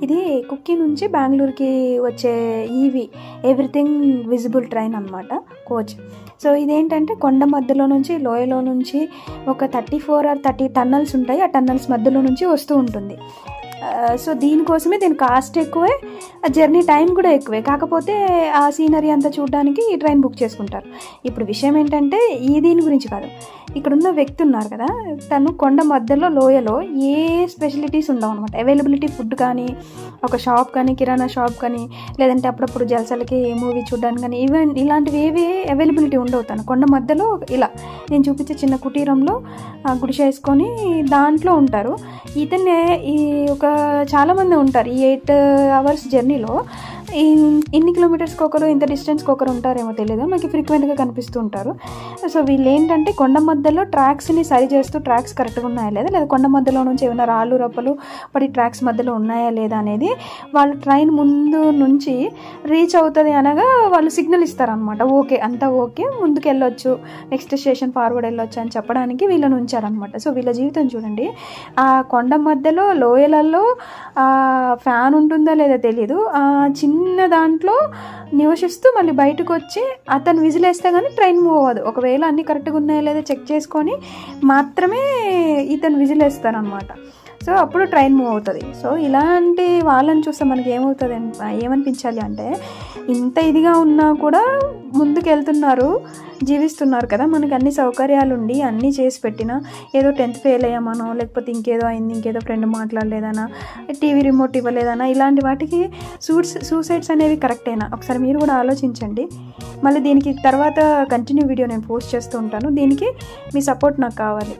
ఇది కుక్కీ నుంచి బెంగళూరుకి వచ్చే ఈవి ఎవ్రీథింగ్ విజిబుల్ ట్రైన్ అనమాట, కోచ్. సో ఇదేంటంటే కొండ మధ్యలో నుంచి, లోయలో నుంచి ఒక 34 or 30 టన్నల్స్ ఉంటాయి. ఆ టన్నల్స్ మధ్యలో నుంచి వస్తూ ఉంటుంది. సో దీనికోసమే దీని కాస్ట్ ఎక్కువే, జర్నీ టైం కూడా ఎక్కువే. కాకపోతే ఆ సీనరీ అంతా చూడడానికి ఈ ట్రైన్ బుక్ చేసుకుంటారు. ఇప్పుడు విషయం ఏంటంటే దీని గురించి కాదు, ఇక్కడున్న వ్యక్తి ఉన్నారు కదా, తను కొండ మధ్యలో లోయలో ఏ స్పెషలిటీస్ ఉండవు అనమాట. అవైలబిలిటీ ఫుడ్ కానీ, ఒక షాప్ కానీ, కిరాణా షాప్ కానీ, లేదంటే అప్పుడప్పుడు జలసాలకి మూవీ చూడడానికి కానీ, ఈవెన్ ఇలాంటివి ఏవి అవైలబిలిటీ ఉండవు. తను కొండ మధ్యలో ఇలా నేను చూపించే చిన్న కుటీరంలో గుడిసె వేసుకొని దాంట్లో ఉంటారు. ఇతనే ఒక చాలామంది ఉంటారు. ఈ 8 hours జర్నీలో ఇన్ని కిలోమీటర్స్కి ఒకరు, ఇంత డిస్టెన్స్కి ఒకరు ఉంటారేమో తెలియదు, మనకి ఫ్రీక్వెంట్గా కనిపిస్తూ ఉంటారు. సో వీళ్ళు ఏంటంటే కొండ మధ్యలో ట్రాక్స్ని సరి చేస్తూ, ట్రాక్స్ కరెక్ట్గా ఉన్నాయా లేదా, లేదా కొండ మధ్యలో నుంచి ఏమైనా రాళ్ళు రప్పలు పడి ట్రాక్స్ మధ్యలో ఉన్నాయా లేదా అనేది వాళ్ళు ట్రైన్ ముందు నుంచి రీచ్ అవుతుంది అనగా వాళ్ళు సిగ్నల్ ఇస్తారనమాట. ఓకే, అంతా ఓకే, ముందుకు వెళ్ళొచ్చు, నెక్స్ట్ స్టేషన్ ఫార్వర్డ్ వెళ్ళొచ్చు అని చెప్పడానికి వీళ్ళని ఉంచారనమాట. సో వీళ్ళ జీవితం చూడండి, ఆ కొండ మధ్యలో లోయలలో ఫ్యాన్ ఉంటుందా లేదా తెలియదు, చిన్న దాంట్లో నివసిస్తూ మళ్ళీ బయటకు వచ్చి అతను విజిలేస్తే కానీ ట్రైన్ మూవ్ అవ్వదు. ఒకవేళ అన్నీ కరెక్ట్గా ఉన్నాయో లేదో చెక్ చేసుకొని మాత్రమే ఇతను విజిలేస్తారనమాట. సో అప్పుడు ట్రైన్ మూవ్ అవుతుంది. సో ఇలాంటి వాళ్ళని చూస్తే మనకి ఏమనిపించాలి అంటే, ఇంత ఇదిగా ఉన్నా కూడా ముందుకు వెళ్తున్నారు, జీవిస్తున్నారు కదా. మనకి అన్ని సౌకర్యాలు ఉండి అన్నీ చేసి పెట్టినా, ఏదో 10th ఫెయిల్ అయ్యామనో, లేకపోతే ఇంకేదో అయింది, ఇంకేదో ఫ్రెండ్ మాట్లాడలేదనా, టీవీ రిమోట్ ఇవ్వలేదనా, ఇలాంటి వాటికి సూసైడ్స్ అనేవి కరెక్టేనా? ఒకసారి మీరు కూడా ఆలోచించండి. మళ్ళీ దీనికి తర్వాత కంటిన్యూ వీడియో నేను పోస్ట్ చేస్తూ ఉంటాను. దీనికి మీ సపోర్ట్ నాకు కావాలి.